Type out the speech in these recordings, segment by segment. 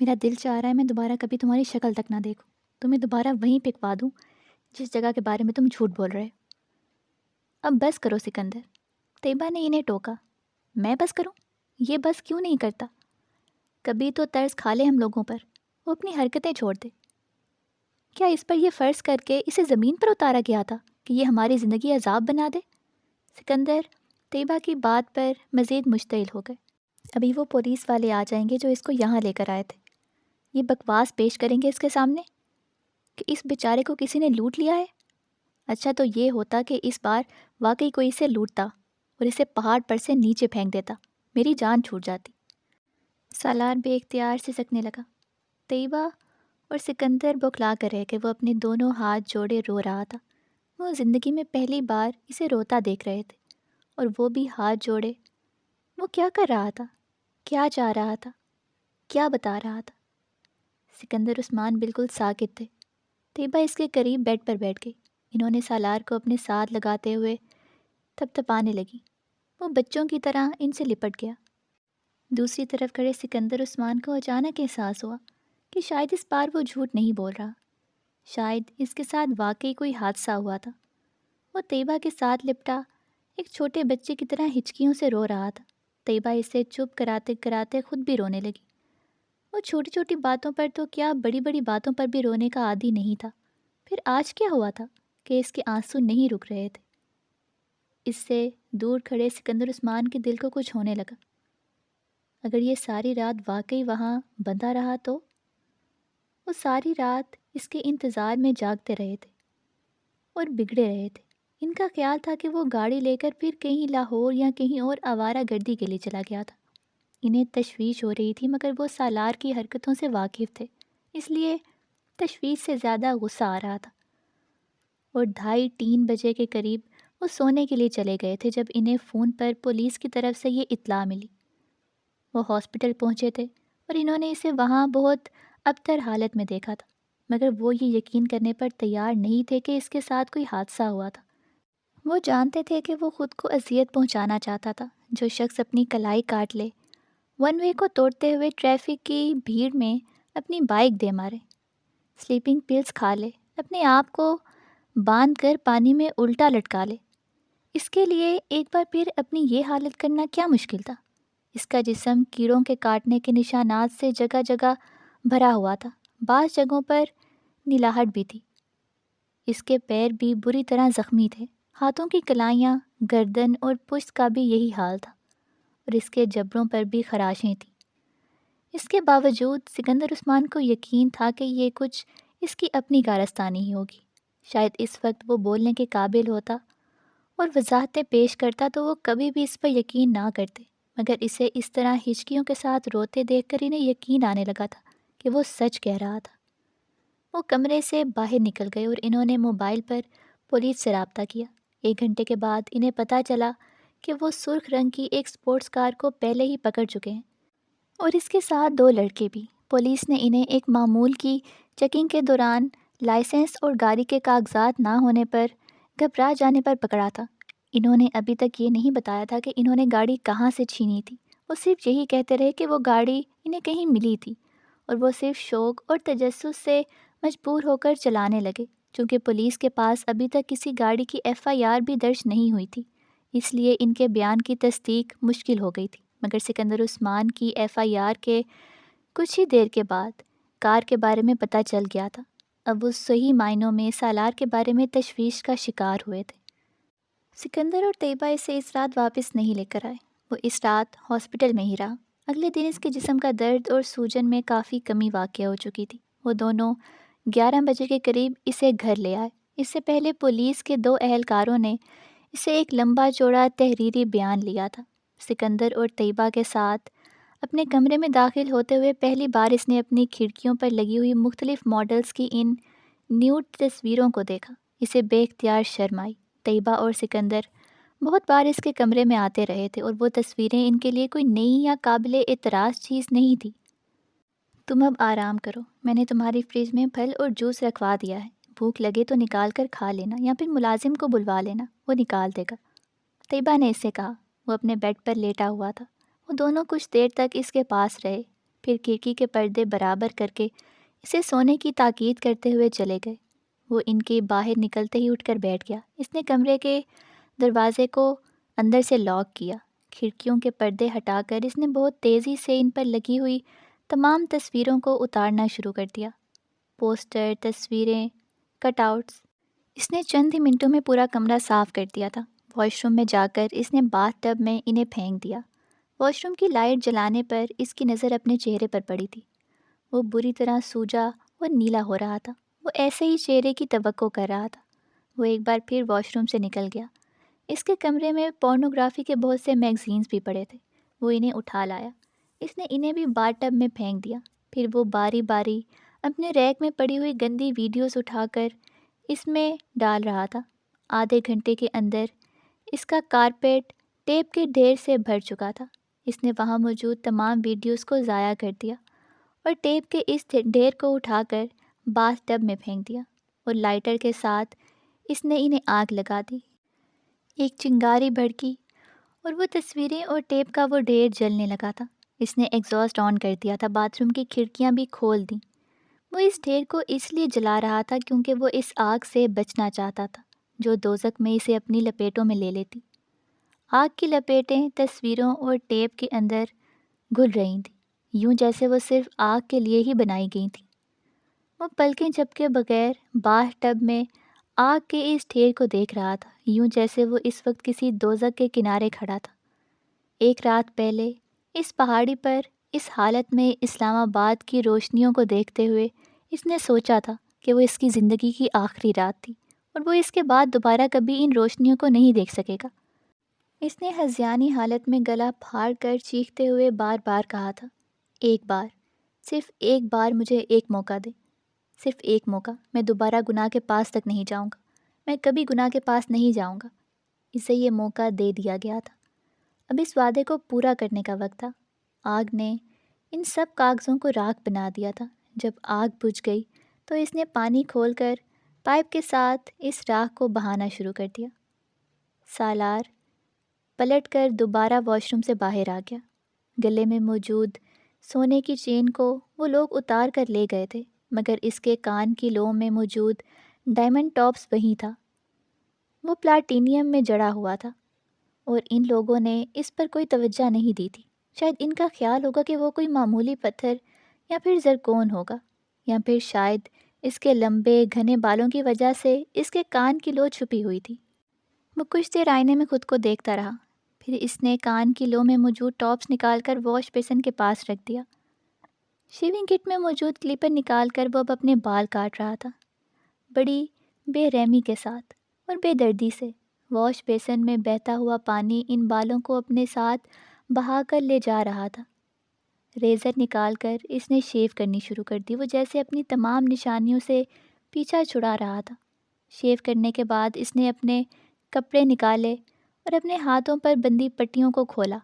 میرا دل چاہ رہا ہے میں دوبارہ کبھی تمہاری شکل تک نہ دیکھوں، تمہیں دوبارہ وہیں پکوا دوں جس جگہ کے بارے میں تم جھوٹ بول رہے۔ اب بس کرو سکندر، طیبہ نے انہیں ٹوکا۔ میں بس کروں؟ یہ بس کیوں نہیں کرتا؟ کبھی تو طرز کھا لے ہم لوگوں پر، وہ اپنی حرکتیں چھوڑ دے۔ کیا اس پر یہ فرض کر کے اسے زمین پر اتارا گیا تھا کہ یہ ہماری زندگی عذاب بنا دے؟ سکندر طیبہ کی بات پر مزید مشتعل ہو گئے۔ ابھی وہ پولیس والے آ جائیں گے جو اس کو یہاں لے کر آئے تھے، یہ بکواس پیش کریں گے اس کے سامنے کہ اس بیچارے کو کسی نے لوٹ لیا ہے۔ اچھا تو یہ ہوتا کہ اس بار واقعی کوئی اسے لوٹتا اور اسے پہاڑ پر سے نیچے پھینک دیتا، میری جان چھوٹ جاتی۔ سالار بے اختیار سے سکنے لگا۔ طیبہ اور سکندر بوکھلا کر رہ کہ وہ اپنے دونوں ہاتھ جوڑے رو رہا تھا۔ وہ زندگی میں پہلی بار اسے روتا دیکھ رہے تھے، اور وہ بھی ہاتھ جوڑے۔ وہ کیا کر رہا تھا؟ کیا چاہ رہا تھا؟ کیا بتا رہا تھا؟ سکندر عثمان بالکل ساکت تھے۔ طیبہ اس کے قریب بیڈ پر بیٹھ گئی۔ انہوں نے سالار کو اپنے ساتھ لگاتے ہوئے تھپ تھپانے لگی۔ وہ بچوں کی طرح ان سے لپٹ گیا۔ دوسری طرف کھڑے سکندر عثمان کو اچانک احساس ہوا کہ شاید اس بار وہ جھوٹ نہیں بول رہا، شاید اس کے ساتھ واقعی کوئی حادثہ ہوا تھا۔ وہ طیبہ کے ساتھ لپٹا ایک چھوٹے بچے کی طرح ہچکیوں سے رو رہا تھا۔ طیبہ اسے چپ کراتے کراتے خود بھی رونے لگی۔ وہ چھوٹی چھوٹی باتوں پر تو کیا بڑی بڑی باتوں پر بھی رونے کا عادی نہیں تھا، پھر آج کیا ہوا تھا کہ اس کے آنسو نہیں رک رہے تھے؟ اس سے دور کھڑے سکندر عثمان کے دل کو کچھ ہونے لگا۔ اگر یہ ساری رات واقعی وہاں بندھا رہا تو؟ وہ ساری رات اس کے انتظار میں جاگتے رہے تھے اور بگڑے رہے تھے۔ ان کا خیال تھا کہ وہ گاڑی لے کر پھر کہیں لاہور یا کہیں اور آوارہ گردی کے لیے چلا گیا تھا۔ انہیں تشویش ہو رہی تھی، مگر وہ سالار کی حرکتوں سے واقف تھے، اس لیے تشویش سے زیادہ غصہ آ رہا تھا۔ اور 2:30-3 بجے کے قریب وہ سونے کے لیے چلے گئے تھے جب انہیں فون پر پولیس کی طرف سے یہ اطلاع ملی۔ وہ ہاسپٹل پہنچے تھے اور انہوں نے اسے وہاں بہت ابتر حالت میں دیکھا تھا، مگر وہ یہ یقین کرنے پر تیار نہیں تھے کہ اس کے ساتھ کوئی حادثہ ہوا تھا۔ وہ جانتے تھے کہ وہ خود کو اذیت پہنچانا چاہتا تھا۔ جو شخص اپنی کلائی کاٹ لے، ون وے کو توڑتے ہوئے ٹریفک کی بھیڑ میں اپنی بائک دے مارے، سلیپنگ پلز کھا لے، اپنے آپ کو باندھ کر پانی میں الٹا لٹکا لے، اس کے لیے ایک بار پھر اپنی یہ حالت کرنا کیا مشکل تھا؟ اس کا جسم کیڑوں کے کاٹنے کے نشانات سے جگہ جگہ بھرا ہوا تھا، بعض جگہوں پر نلاہٹ بھی تھی۔ اس کے پیر بھی بری طرح زخمی تھے، ہاتھوں کی کلائیاں، گردن اور پشت کا بھی یہی حال تھا، اور اس کے جبڑوں پر بھی خراشیں تھیں۔ اس کے باوجود سکندر عثمان کو یقین تھا کہ یہ کچھ اس کی اپنی کارستانی ہی ہوگی۔ شاید اس وقت وہ بولنے کے قابل ہوتا اور وضاحتیں پیش کرتا تو وہ کبھی بھی اس پر یقین نہ کرتے، مگر اسے اس طرح ہچکیوں کے ساتھ روتے دیکھ کر انہیں یقین آنے لگا تھا کہ وہ سچ کہہ رہا تھا۔ وہ کمرے سے باہر نکل گئے اور انہوں نے موبائل پر پولیس سے رابطہ کیا۔ 1 گھنٹے کے بعد انہیں پتہ چلا کہ وہ سرخ رنگ کی ایک سپورٹس کار کو پہلے ہی پکڑ چکے ہیں، اور اس کے ساتھ 2 لڑکے بھی۔ پولیس نے انہیں ایک معمول کی چیکنگ کے دوران لائسنس اور گاڑی کے کاغذات نہ ہونے پر گھبرا جانے پر پکڑا تھا۔ انہوں نے ابھی تک یہ نہیں بتایا تھا کہ انہوں نے گاڑی کہاں سے چھینی تھی، وہ صرف یہی کہتے رہے کہ وہ گاڑی انہیں کہیں ملی تھی، اور وہ صرف شوق اور تجسس سے مجبور ہو کر چلانے لگے۔ چونکہ پولیس کے پاس ابھی تک کسی گاڑی کی FIR بھی درج نہیں ہوئی تھی، اس لیے ان کے بیان کی تصدیق مشکل ہو گئی تھی، مگر سکندر عثمان کی FIR کے کچھ ہی دیر کے بعد کار کے بارے میں پتہ چل گیا تھا۔ اب وہ صحیح معنوں میں سالار کے بارے میں تشویش کا شکار ہوئے تھے۔ سکندر اور طیبہ اسے اس رات واپس نہیں لے کر آئے۔ وہ اس رات ہاسپٹل میں ہی رہا۔ اگلے دن اس کے جسم کا درد اور سوجن میں کافی کمی واقع ہو چکی تھی۔ وہ دونوں 11 بجے کے قریب اسے گھر لے آئے۔ اس سے پہلے پولیس کے 2 اہلکاروں نے اسے ایک لمبا چوڑا تحریری بیان لیا تھا۔ سکندر اور طیبہ کے ساتھ اپنے کمرے میں داخل ہوتے ہوئے پہلی بار اس نے اپنی کھڑکیوں پر لگی ہوئی مختلف ماڈلز کی ان نیوڈ تصویروں کو دیکھا۔ اسے بے اختیار شرم آئی۔ طیبہ اور سکندر بہت بار اس کے کمرے میں آتے رہے تھے، اور وہ تصویریں ان کے لیے کوئی نئی یا قابل اعتراض چیز نہیں تھی۔ تم اب آرام کرو، میں نے تمہاری فریج میں پھل اور جوس رکھوا دیا ہے، بھوک لگے تو نکال کر کھا لینا، یا پھر ملازم کو بلوا لینا، وہ نکال دے گا، طیبہ نے اس سے کہا۔ وہ اپنے بیڈ پر لیٹا ہوا تھا۔ وہ دونوں کچھ دیر تک اس کے پاس رہے، پھر کھڑکی کے پردے برابر کر کے اسے سونے کی تاکید کرتے ہوئے چلے گئے۔ وہ ان کے باہر نکلتے ہی اٹھ کر بیٹھ گیا۔ اس نے کمرے کے دروازے کو اندر سے لاک کیا۔ کھڑکیوں کے پردے ہٹا کر اس نے بہت تیزی سے ان پر لگی ہوئی تمام تصویروں کو اتارنا شروع کر دیا۔ پوسٹر، تصویریں، کٹ آؤٹس۔ اس نے چند ہی منٹوں میں پورا کمرہ صاف کر دیا تھا۔ واش روم میں جا کر اس نے باتھ ٹب میں انہیں پھینک دیا۔ واش روم کی لائٹ جلانے پر اس کی نظر اپنے چہرے پر پڑی تھی۔ وہ بری طرح سوجا اور نیلا ہو رہا تھا۔ وہ ایسے ہی چہرے کی توقع کر رہا تھا۔ وہ ایک بار پھر واش روم سے نکل گیا۔ اس کے کمرے میں پورنوگرافی کے بہت سے میگزینز بھی پڑے تھے۔ وہ انہیں اٹھا لایا۔ اس نے انہیں بھی باتھ ٹب میں پھینک دیا۔ پھر وہ باری باری اپنے ریک میں پڑی ہوئی گندی ویڈیوز اٹھا کر اس میں ڈال رہا تھا۔ آدھے گھنٹے کے اندر اس کا کارپیٹ ٹیپ کے ڈھیر سے بھر چکا تھا۔ اس نے وہاں موجود تمام ویڈیوز کو ضائع کر دیا اور ٹیپ کے اس ڈھیر کو اٹھا کر باتھ ٹب میں پھینک دیا اور لائٹر کے ساتھ اس نے انہیں آگ لگا دی۔ ایک چنگاری بھڑکی اور وہ تصویریں اور ٹیپ کا وہ ڈھیر جلنے لگا تھا۔ اس نے ایگزاسٹ آن کر دیا تھا، باتھ روم کی کھڑکیاں بھی کھول دیں۔ وہ اس ڈھیر کو اس لیے جلا رہا تھا کیونکہ وہ اس آگ سے بچنا چاہتا تھا جو دوزخ میں اسے اپنی لپیٹوں میں لے لیتی۔ آگ کی لپیٹیں تصویروں اور ٹیپ کے اندر گھل رہی تھیں، یوں جیسے وہ صرف آگ کے لیے ہی بنائی گئی تھیں۔ وہ پلکیں جھپکے بغیر باتھ ٹب میں آگ کے اس ڈھیر کو دیکھ رہا تھا، یوں جیسے وہ اس وقت کسی دوزخ کے کنارے کھڑا تھا۔ ایک رات پہلے اس پہاڑی پر اس حالت میں اسلام آباد کی روشنیوں کو دیکھتے ہوئے اس نے سوچا تھا کہ وہ اس کی زندگی کی آخری رات تھی اور وہ اس کے بعد دوبارہ کبھی ان روشنیوں کو نہیں دیکھ سکے گا۔ اس نے ہذیانی حالت میں گلا پھاڑ کر چیختے ہوئے بار بار کہا تھا، ایک بار، صرف ایک بار مجھے ایک موقع دے، صرف ایک موقع، میں دوبارہ گناہ کے پاس تک نہیں جاؤں گا، میں کبھی گناہ کے پاس نہیں جاؤں گا۔ اسے یہ موقع دے دیا گیا تھا۔ اب اس وعدے کو پورا کرنے کا وقت تھا۔ آگ نے ان سب کاغذوں کو راکھ بنا دیا تھا۔ جب آگ بجھ گئی تو اس نے پانی کھول کر پائپ کے ساتھ اس راکھ کو بہانا شروع کر دیا۔ سالار پلٹ کر دوبارہ واش روم سے باہر آ گیا۔ گلے میں موجود سونے کی چین کو وہ لوگ اتار کر لے گئے تھے، مگر اس کے کان کی لو میں موجود ڈائمنڈ ٹاپس وہیں تھا۔ وہ پلاٹینیم میں جڑا ہوا تھا اور ان لوگوں نے اس پر کوئی توجہ نہیں دی تھی۔ شاید ان کا خیال ہوگا کہ وہ کوئی معمولی پتھر یا پھر زرکون ہوگا، یا پھر شاید اس کے لمبے گھنے بالوں کی وجہ سے اس کے کان کی لو چھپی ہوئی تھی۔ وہ کچھ دیر آئینے میں خود کو دیکھتا رہا، پھر اس نے کان کی لو میں موجود ٹاپس نکال کر واش بیسن کے پاس رکھ دیا۔ شیونگ کٹ میں موجود کلپر نکال کر وہ اب اپنے بال کاٹ رہا تھا، بڑی بے رحمی کے ساتھ اور بے دردی سے۔ واش بیسن میں بہتا ہوا پانی ان بالوں کو اپنے ساتھ بہا کر لے جا رہا تھا۔ ریزر نکال کر اس نے شیو کرنی شروع کر دی۔ وہ جیسے اپنی تمام نشانیوں سے پیچھا چھڑا رہا تھا۔ شیو کرنے کے بعد اس نے اپنے کپڑے نکالے اور اپنے ہاتھوں پر بندھی پٹیوں کو کھولا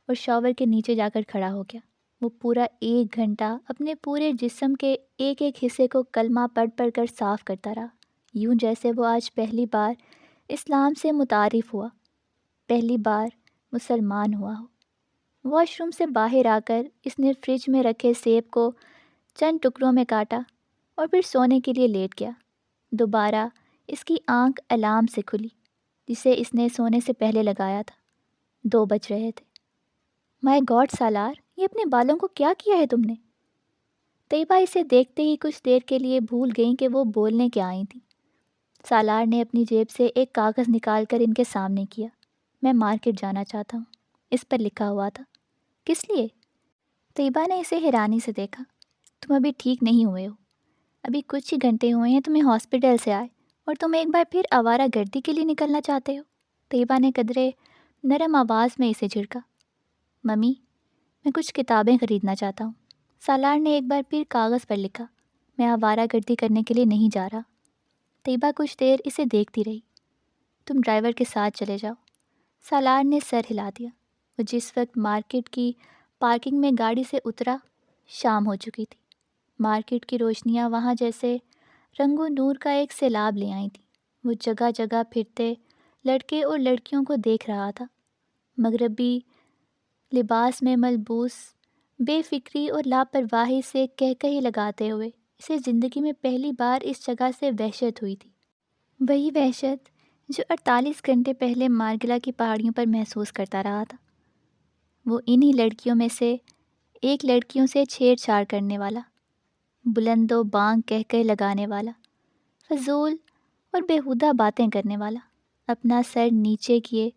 اور شاور کے نیچے جا کر کھڑا ہو گیا۔ وہ پورا 1 گھنٹہ اپنے پورے جسم کے ایک ایک حصے کو کلمہ پڑھ پڑھ کر صاف کرتا رہا، یوں جیسے وہ آج پہلی بار اسلام سے متعارف ہوا، پہلی بار مسلمان ہوا ہو۔ واش روم سے باہر آ کر اس نے فریج میں رکھے سیب کو چند ٹکڑوں میں کاٹا اور پھر سونے کے لیے لیٹ گیا۔ دوبارہ اس کی آنکھ الارم سے کھلی جسے اس نے سونے سے پہلے لگایا تھا۔ 2 بج رہے تھے۔ مائی گاڈ سالار، یہ اپنے بالوں کو کیا کیا ہے تم نے؟ طیبہ اسے دیکھتے ہی کچھ دیر کے لیے بھول گئیں کہ وہ بولنے کیا آئی تھیں۔ سالار نے اپنی جیب سے ایک کاغذ نکال کر ان کے سامنے کیا۔ میں مارکیٹ جانا چاہتا ہوں، اس پر لکھا ہوا تھا۔ کس لیے؟ طیبہ نے اسے حیرانی سے دیکھا۔ تم ابھی ٹھیک نہیں ہوئے ہو، ابھی کچھ ہی گھنٹے ہوئے ہیں تمہیں ہاسپٹل سے آئے اور تم ایک بار پھر آوارہ گردی کے لیے نکلنا چاہتے ہو۔ طیبہ نے قدرے نرم آواز میں اسے جھڑکا۔ ممی، میں کچھ کتابیں خریدنا چاہتا ہوں۔ سالار نے ایک بار پھر کاغذ پر لکھا۔ میں آوارہ گردی کرنے کے لیے نہیں جا رہا۔ طیبہ کچھ دیر اسے دیکھتی رہی۔ تم ڈرائیور کے ساتھ چلے جاؤ۔ سالار نے سر ہلا دیا۔ وہ جس وقت مارکیٹ کی پارکنگ میں گاڑی سے اترا، شام ہو چکی تھی۔ مارکیٹ کی روشنیاں وہاں جیسے رنگ و نور کا ایک سیلاب لے آئی تھیں۔ وہ جگہ جگہ پھرتے لڑکے اور لڑکیوں کو دیکھ رہا تھا۔ مغربی لباس میں ملبوس بے فکری اور لاپرواہی سے کہکہی لگاتے ہوئے اسے زندگی میں پہلی بار اس جگہ سے وحشت ہوئی تھی، وہی وحشت جو 48 گھنٹے پہلے مارگلا کی پہاڑیوں پر محسوس کرتا رہا تھا۔ وہ انہی لڑکیوں میں سے ایک لڑکیوں سے چھیڑ چھاڑ کرنے والا، بلند و بانگ کہہ لگانے والا، فضول اور بیہودہ باتیں کرنے والا، اپنا سر نیچے کیے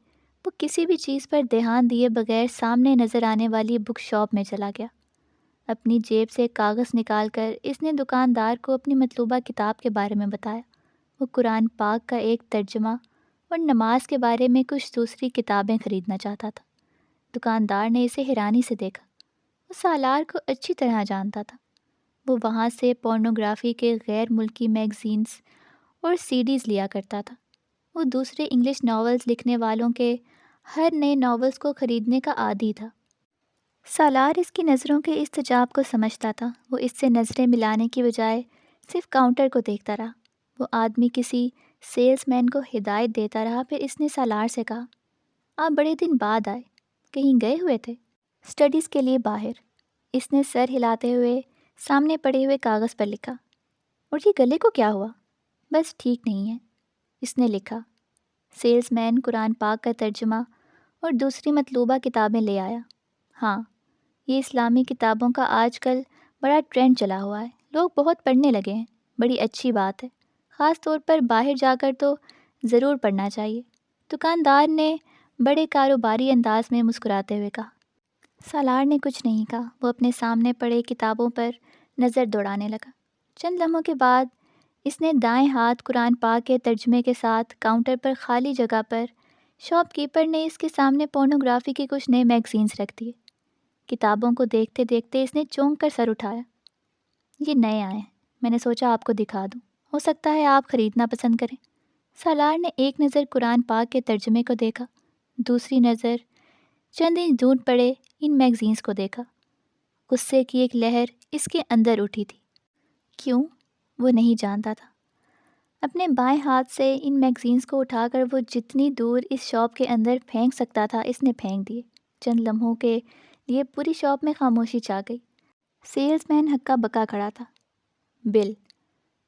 وہ کسی بھی چیز پر دھیان دیے بغیر سامنے نظر آنے والی بک شاپ میں چلا گیا۔ اپنی جیب سے کاغذ نکال کر اس نے دکاندار کو اپنی مطلوبہ کتاب کے بارے میں بتایا۔ وہ قرآن پاک کا ایک ترجمہ اور نماز کے بارے میں کچھ دوسری کتابیں خریدنا چاہتا تھا۔ دکاندار نے اسے حیرانی سے دیکھا۔ وہ سالار کو اچھی طرح جانتا تھا۔ وہ وہاں سے پورنوگرافی کے غیر ملکی میگزینز اور سیڈیز لیا کرتا تھا۔ وہ دوسرے انگلش ناولز لکھنے والوں کے ہر نئے ناولز کو خریدنے کا عادی تھا۔ سالار اس کی نظروں کے استجاب کو سمجھتا تھا۔ وہ اس سے نظریں ملانے کی بجائے صرف کاؤنٹر کو دیکھتا رہا۔ وہ آدمی کسی سیلز مین کو ہدایت دیتا رہا۔ پھر اس نے سالار سے کہا، آپ بڑے دن بعد آئے، کہیں گئے ہوئے تھے؟ اسٹڈیز کے لیے باہر۔ اس نے سر ہلاتے ہوئے سامنے پڑے ہوئے کاغذ پر لکھا۔ اور یہ گلے کو کیا ہوا؟ بس ٹھیک نہیں ہے، اس نے لکھا۔ سیلز مین قرآن پاک کا ترجمہ اور دوسری مطلوبہ کتابیں لے آیا۔ ہاں، یہ اسلامی کتابوں کا آج کل بڑا ٹرینڈ چلا ہوا ہے، لوگ بہت پڑھنے لگے ہیں، بڑی اچھی بات ہے، خاص طور پر باہر جا کر تو ضرور پڑھنا چاہیے، دکاندار نے بڑے کاروباری انداز میں مسکراتے ہوئے کہا۔ سالار نے کچھ نہیں کہا۔ وہ اپنے سامنے پڑے کتابوں پر نظر دوڑانے لگا۔ چند لمحوں کے بعد اس نے دائیں ہاتھ قرآن پاک کے ترجمے کے ساتھ کاؤنٹر پر خالی جگہ پر شاپ کیپر نے اس کے سامنے پورنوگرافی کے کچھ نئے میگزینز رکھ دیے۔ کتابوں کو دیکھتے دیکھتے اس نے چونک کر سر اٹھایا۔ یہ نئے آئے ہیں، میں نے سوچا آپ کو دکھا دوں، ہو سکتا ہے آپ خریدنا پسند کریں۔ سالار نے ایک نظر قرآن پاک کے ترجمے کو دیکھا، دوسری نظر چند انچ دور پڑے ان میگزینز کو دیکھا۔ غصے کی ایک لہر اس کے اندر اٹھی تھی۔ کیوں؟ وہ نہیں جانتا تھا۔ اپنے بائیں ہاتھ سے ان میگزینز کو اٹھا کر وہ جتنی دور اس شاپ کے اندر پھینک سکتا تھا اس نے پھینک دیے۔ چند لمحوں کے لیے پوری شاپ میں خاموشی چھا گئی۔ سیلز مین ہکا بکا کھڑا تھا۔ بل،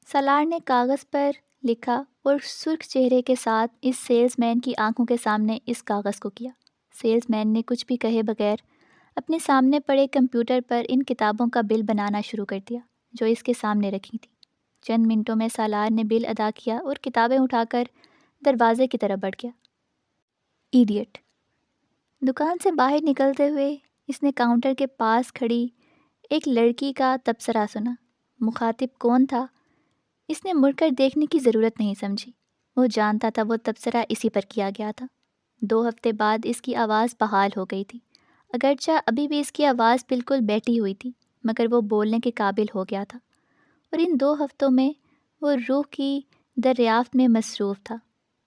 سالار نے کاغذ پر لکھا اور سرخ چہرے کے ساتھ اس سیلز مین کی آنکھوں کے سامنے اس کاغذ کو کیا۔ سیلز مین نے کچھ بھی کہے بغیر اپنے سامنے پڑے کمپیوٹر پر ان کتابوں کا بل بنانا شروع کر دیا جو اس کے سامنے رکھی تھی۔ چند منٹوں میں سالار نے بل ادا کیا اور کتابیں اٹھا کر دروازے کی طرف بڑھ گیا۔ ایڈیٹ۔ دکان سے باہر نکلتے ہوئے اس نے کاؤنٹر کے پاس کھڑی ایک لڑکی کا تبصرہ سنا۔ مخاطب کون تھا اس نے مڑ کر دیکھنے کی ضرورت نہیں سمجھی۔ وہ جانتا تھا وہ تبصرہ اسی پر کیا گیا تھا۔ 2 ہفتے بعد اس کی آواز بحال ہو گئی تھی، اگرچہ ابھی بھی اس کی آواز بالکل بیٹھی ہوئی تھی، مگر وہ بولنے کے قابل ہو گیا تھا، اور ان 2 ہفتوں میں وہ روح کی دریافت میں مصروف تھا۔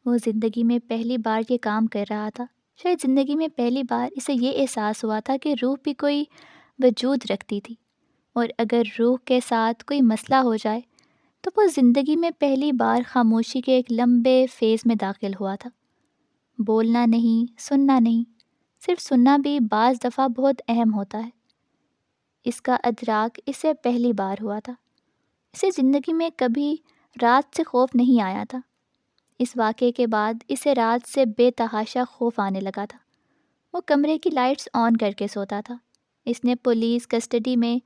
وہ زندگی میں پہلی بار یہ کام کر رہا تھا۔ شاید زندگی میں پہلی بار اسے یہ احساس ہوا تھا کہ روح بھی کوئی وجود رکھتی تھی، اور اگر روح کے ساتھ کوئی مسئلہ ہو جائے تو وہ زندگی میں پہلی بار خاموشی کے ایک لمبے فیز میں داخل ہوا تھا۔ بولنا نہیں، سننا نہیں، صرف سننا بھی بعض دفعہ بہت اہم ہوتا ہے۔ اس کا ادراک اسے پہلی بار ہوا تھا۔ اسے زندگی میں کبھی رات سے خوف نہیں آیا تھا۔ اس واقعے کے بعد اسے رات سے بے تحاشا خوف آنے لگا تھا۔ وہ کمرے کی لائٹس آن کر کے سوتا تھا۔ اس نے پولیس کسٹڈی میں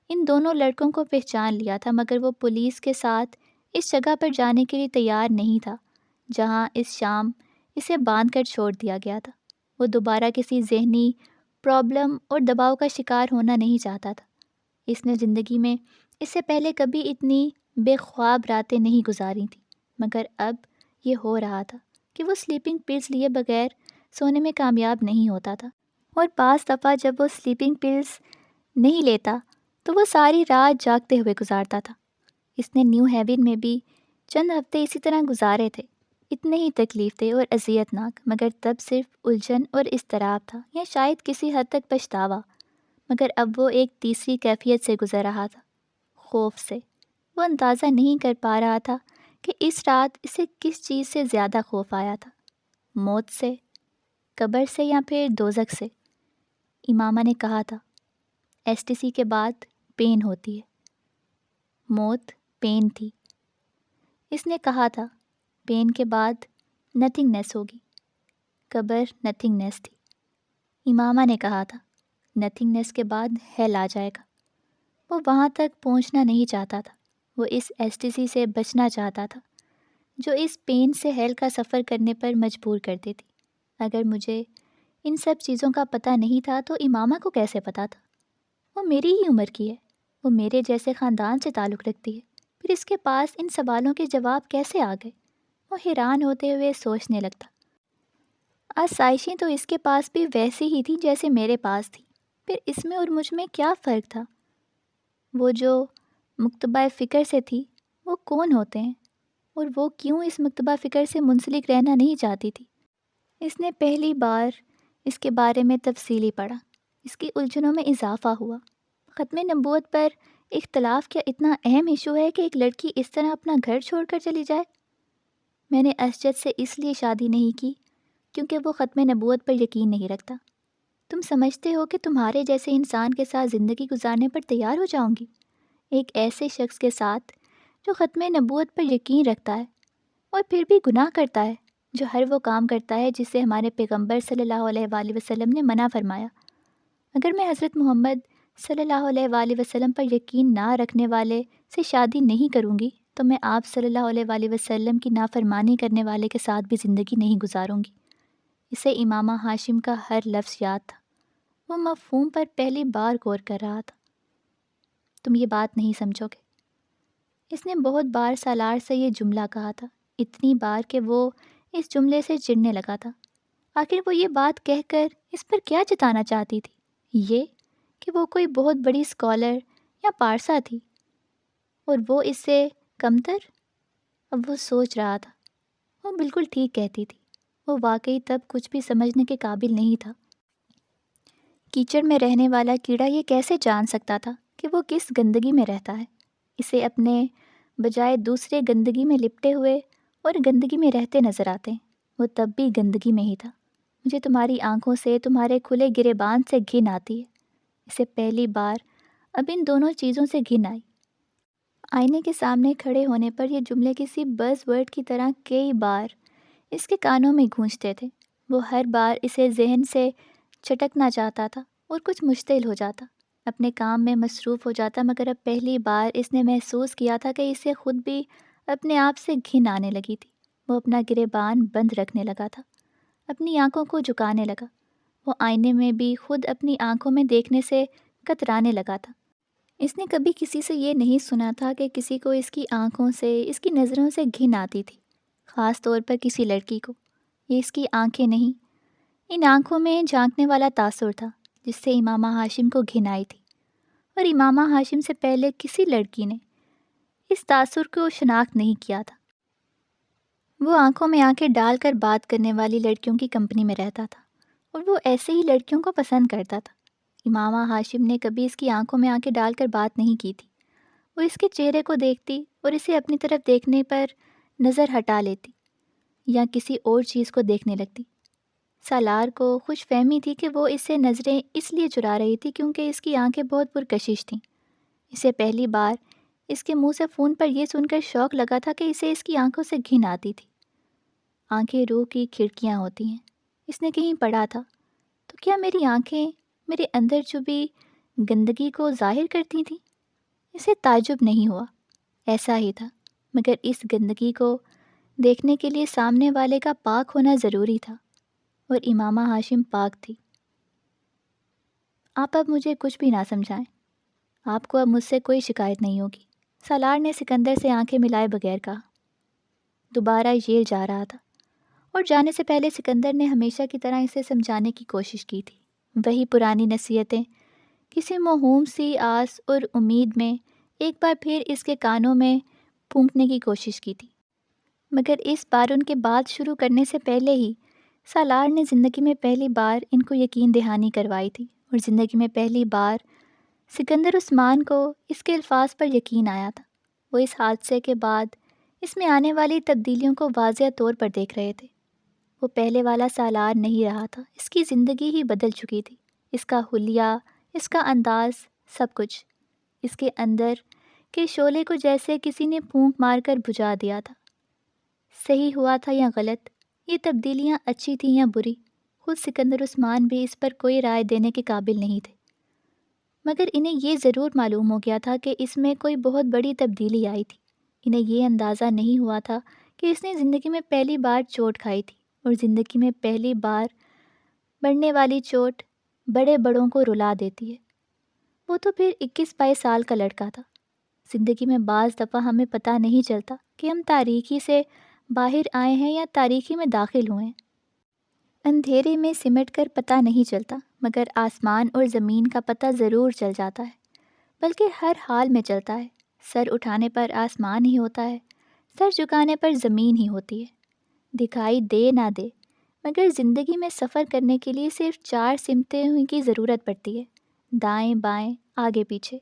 ان دونوں لڑکوں کو پہچان لیا تھا، مگر وہ پولیس کے ساتھ اس جگہ پر جانے کے لیے تیار نہیں تھا جہاں اس شام اسے باندھ کر چھوڑ دیا گیا تھا۔ وہ دوبارہ کسی ذہنی پرابلم اور دباؤ کا شکار ہونا نہیں چاہتا تھا۔ اس نے زندگی میں اس سے پہلے کبھی اتنی بے خواب راتیں نہیں گزاری تھیں، مگر اب یہ ہو رہا تھا کہ وہ سلیپنگ پلز لیے بغیر سونے میں کامیاب نہیں ہوتا تھا، اور بعض دفعہ جب وہ سلیپنگ پلز نہیں لیتا تو وہ ساری رات جاگتے ہوئے گزارتا تھا۔ اس نے نیو ہیون میں بھی چند ہفتے اسی طرح گزارے تھے، اتنے ہی تکلیف دہ اور اذیت ناک، مگر تب صرف الجھن اور اضطراب تھا، یا شاید کسی حد تک پچھتاوا۔ مگر اب وہ ایک تیسری کیفیت سے گزر رہا تھا، خوف سے۔ وہ اندازہ نہیں کر پا رہا تھا کہ اس رات اسے کس چیز سے زیادہ خوف آیا تھا، موت سے، قبر سے، یا پھر دوزخ سے۔ امامہ نے کہا تھا، ایس ٹی سی کے بعد پین ہوتی ہے، موت پین تھی۔ اس نے کہا تھا پین کے بعد نتھنگنیس ہوگی، قبر نتھنگنیس تھی۔ امامہ نے کہا تھا نتھنگنیس کے بعد ہیل آ جائے گا۔ وہ وہاں تک پہنچنا نہیں چاہتا تھا، وہ اس ایس ٹی سی سے بچنا چاہتا تھا جو اس پین سے ہیل کا سفر کرنے پر مجبور کر دیتی۔ اگر مجھے ان سب چیزوں کا پتہ نہیں تھا تو امامہ کو کیسے پتہ تھا؟ وہ میری ہی عمر کی ہے، وہ میرے جیسے خاندان سے تعلق رکھتی ہے، پھر اس کے پاس ان سوالوں کے جواب کیسے آ گئے؟ وہ حیران ہوتے ہوئے سوچنے لگتا۔ آسائشیں تو اس کے پاس بھی ویسی ہی تھیں جیسے میرے پاس تھی، پھر اس میں اور مجھ میں کیا فرق تھا؟ وہ جو مکتبہ فکر سے تھی وہ کون ہوتے ہیں، اور وہ کیوں اس مکتبہ فکر سے منسلک رہنا نہیں چاہتی تھی؟ اس نے پہلی بار اس کے بارے میں تفصیلی پڑھا، اس کی الجھنوں میں اضافہ ہوا۔ ختم نبوت پر اختلاف کیا اتنا اہم ایشو ہے کہ ایک لڑکی اس طرح اپنا گھر چھوڑ کر چلی جائے؟ میں نے اسجد سے اس لیے شادی نہیں کی کیونکہ وہ ختم نبوت پر یقین نہیں رکھتا۔ تم سمجھتے ہو کہ تمہارے جیسے انسان کے ساتھ زندگی گزارنے پر تیار ہو جاؤں گی؟ ایک ایسے شخص کے ساتھ جو ختم نبوت پر یقین رکھتا ہے اور پھر بھی گناہ کرتا ہے، جو ہر وہ کام کرتا ہے جسے ہمارے پیغمبر صلی اللہ علیہ وآلہ وسلم نے منع فرمایا۔ اگر میں حضرت محمد صلی اللہ علیہ وآلہ وسلم پر یقین نہ رکھنے والے سے شادی نہیں کروں گی تو میں آپ صلی اللہ علیہ وآلہ وسلم کی نافرمانی کرنے والے کے ساتھ بھی زندگی نہیں گزاروں گی۔ اسے امامہ ہاشم کا ہر لفظ یاد تھا، وہ مفہوم پر پہلی بار غور کر رہا تھا۔ تم یہ بات نہیں سمجھو گے۔ اس نے بہت بار سالار سے یہ جملہ کہا تھا، اتنی بار کہ وہ اس جملے سے چڑھنے لگا تھا۔ آخر وہ یہ بات کہہ کر اس پر کیا جتانا چاہتی تھی؟ یہ کہ وہ کوئی بہت بڑی اسکالر یا پارسا تھی اور وہ اس سے کمتر؟ اب وہ سوچ رہا تھا، وہ بالکل ٹھیک کہتی تھی، وہ واقعی تب کچھ بھی سمجھنے کے قابل نہیں تھا۔ کیچڑ میں رہنے والا کیڑا یہ کیسے جان سکتا تھا کہ وہ کس گندگی میں رہتا ہے؟ اسے اپنے بجائے دوسرے گندگی میں لپٹے ہوئے اور گندگی میں رہتے نظر آتے ہیں۔ وہ تب بھی گندگی میں ہی تھا۔ مجھے تمہاری آنکھوں سے، تمہارے کھلے گریبان سے گھن آتی ہے۔ اسے پہلی بار اب ان دونوں چیزوں سے گھن آئی۔ آئینے کے سامنے کھڑے ہونے پر یہ جملے کسی بز ورڈ کی طرح کئی بار اس کے کانوں میں گونجتے تھے۔ وہ ہر بار اسے ذہن سے چٹکنا چاہتا تھا اور کچھ مشتعل ہو جاتا، اپنے کام میں مصروف ہو جاتا، مگر اب پہلی بار اس نے محسوس کیا تھا کہ اسے خود بھی اپنے آپ سے گھن آنے لگی تھی۔ وہ اپنا گریبان بند رکھنے لگا تھا، اپنی آنکھوں کو جھکانے لگا۔ وہ آئینے میں بھی خود اپنی آنکھوں میں دیکھنے سے کترانے لگا تھا۔ اس نے کبھی کسی سے یہ نہیں سنا تھا کہ کسی کو اس کی آنکھوں سے، اس کی نظروں سے گھن آتی تھی، خاص طور پر کسی لڑکی کو۔ یہ اس کی آنکھیں نہیں، ان آنکھوں میں جھانکنے والا تاثر تھا جس سے امامہ ہاشم کو گھن آئی تھی، اور امامہ ہاشم سے پہلے کسی لڑکی نے اس تاثر کو شناخت نہیں کیا تھا۔ وہ آنکھوں میں آنکھیں ڈال کر بات کرنے والی لڑکیوں کی کمپنی میں رہتا تھا، اور وہ ایسے ہی لڑکیوں کو پسند کرتا تھا۔ امامہ ہاشم نے کبھی اس کی آنکھوں میں آنکھیں ڈال کر بات نہیں کی تھی۔ وہ اس کے چہرے کو دیکھتی اور اسے اپنی طرف دیکھنے پر نظر ہٹا لیتی یا کسی اور چیز کو دیکھنے لگتی۔ سالار کو خوش فہمی تھی کہ وہ اس سے نظریں اس لیے چرا رہی تھی کیونکہ اس کی آنکھیں بہت پرکشش تھیں۔ اسے پہلی بار اس کے منہ سے فون پر یہ سن کر شوق لگا تھا کہ اسے اس کی آنکھوں سے گھن آتی تھی۔ آنکھیں روح کی کھڑکیاں ہوتی ہیں، اس نے کہیں پڑھا تھا، تو کیا میری آنکھیں میرے اندر چھپی گندگی کو ظاہر کرتی تھیں؟ اسے تعجب نہیں ہوا، ایسا ہی تھا، مگر اس گندگی کو دیکھنے کے لیے سامنے والے کا پاک ہونا ضروری تھا، اور امامہ ہاشم پاک تھی۔ آپ اب مجھے کچھ بھی نہ سمجھائیں، آپ کو اب مجھ سے کوئی شکایت نہیں ہوگی، سالار نے سکندر سے آنکھیں ملائے بغیر کہا۔ دوبارہ یل جا رہا تھا، اور جانے سے پہلے سکندر نے ہمیشہ کی طرح اسے سمجھانے کی کوشش کی تھی۔ وہی پرانی نصیحتیں، کسی موہوم سی آس اور امید میں ایک بار پھر اس کے کانوں میں پھونکنے کی کوشش کی تھی، مگر اس بار ان کے بات شروع کرنے سے پہلے ہی سالار نے زندگی میں پہلی بار ان کو یقین دہانی کروائی تھی، اور زندگی میں پہلی بار سکندر عثمان کو اس کے الفاظ پر یقین آیا تھا۔ وہ اس حادثے کے بعد اس میں آنے والی تبدیلیوں کو واضح طور پر دیکھ رہے تھے۔ وہ پہلے والا سالار نہیں رہا تھا، اس کی زندگی ہی بدل چکی تھی، اس کا حلیہ، اس کا انداز سب کچھ اس کے اندر کے شعلے کو جیسے کسی نے پھونک مار کر بجھا دیا تھا۔ صحیح ہوا تھا یا غلط، یہ تبدیلیاں اچھی تھیں یا بری، خود سکندر عثمان بھی اس پر کوئی رائے دینے کے قابل نہیں تھے، مگر انہیں یہ ضرور معلوم ہو گیا تھا کہ اس میں کوئی بہت بڑی تبدیلی آئی تھی۔ انہیں یہ اندازہ نہیں ہوا تھا کہ اس نے زندگی میں پہلی بار چوٹ کھائی تھی، اور زندگی میں پہلی بار بڑھنے والی چوٹ بڑے بڑوں کو رلا دیتی ہے۔ وہ تو پھر 21-22 سال کا لڑکا تھا۔ زندگی میں بعض دفعہ ہمیں پتہ نہیں چلتا کہ ہم تاریکی سے باہر آئے ہیں یا تاریکی میں داخل ہوئے ہیں۔ اندھیرے میں سمٹ کر پتہ نہیں چلتا، مگر آسمان اور زمین کا پتہ ضرور چل جاتا ہے، بلکہ ہر حال میں چلتا ہے۔ سر اٹھانے پر آسمان ہی ہوتا ہے، سر جھکانے پر زمین ہی ہوتی ہے۔ دکھائی دے نہ دے، مگر زندگی میں سفر کرنے کے لیے صرف 4 سمتیں کی ضرورت پڑتی ہے: دائیں بائیں آگے پیچھے۔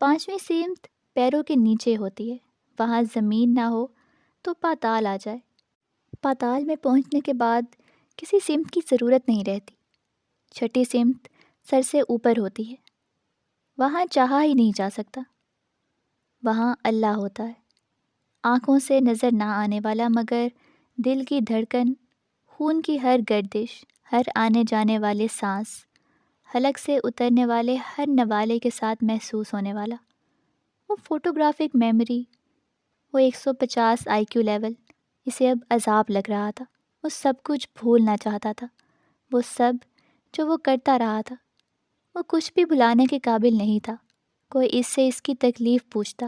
5ویں سمت پیروں کے نیچے ہوتی ہے، وہاں زمین نہ ہو تو پاتال آ جائے۔ پاتال میں پہنچنے کے بعد کسی سمت کی ضرورت نہیں رہتی۔ 6ٹھی سمت سر سے اوپر ہوتی ہے، وہاں چاہا ہی نہیں جا سکتا، وہاں اللہ ہوتا ہے، آنکھوں سے نظر نہ آنے والا، مگر دل کی دھڑکن، خون کی ہر گردش، ہر آنے جانے والے سانس، حلق سے اترنے والے ہر نوالے کے ساتھ محسوس ہونے والا۔ وہ فوٹوگرافک میموری، وہ 150 IQ لیول، اسے اب عذاب لگ رہا تھا۔ وہ سب کچھ بھولنا چاہتا تھا، وہ سب جو وہ کرتا رہا تھا۔ وہ کچھ بھی بھلانے کے قابل نہیں تھا۔ کوئی اس سے اس کی تکلیف پوچھتا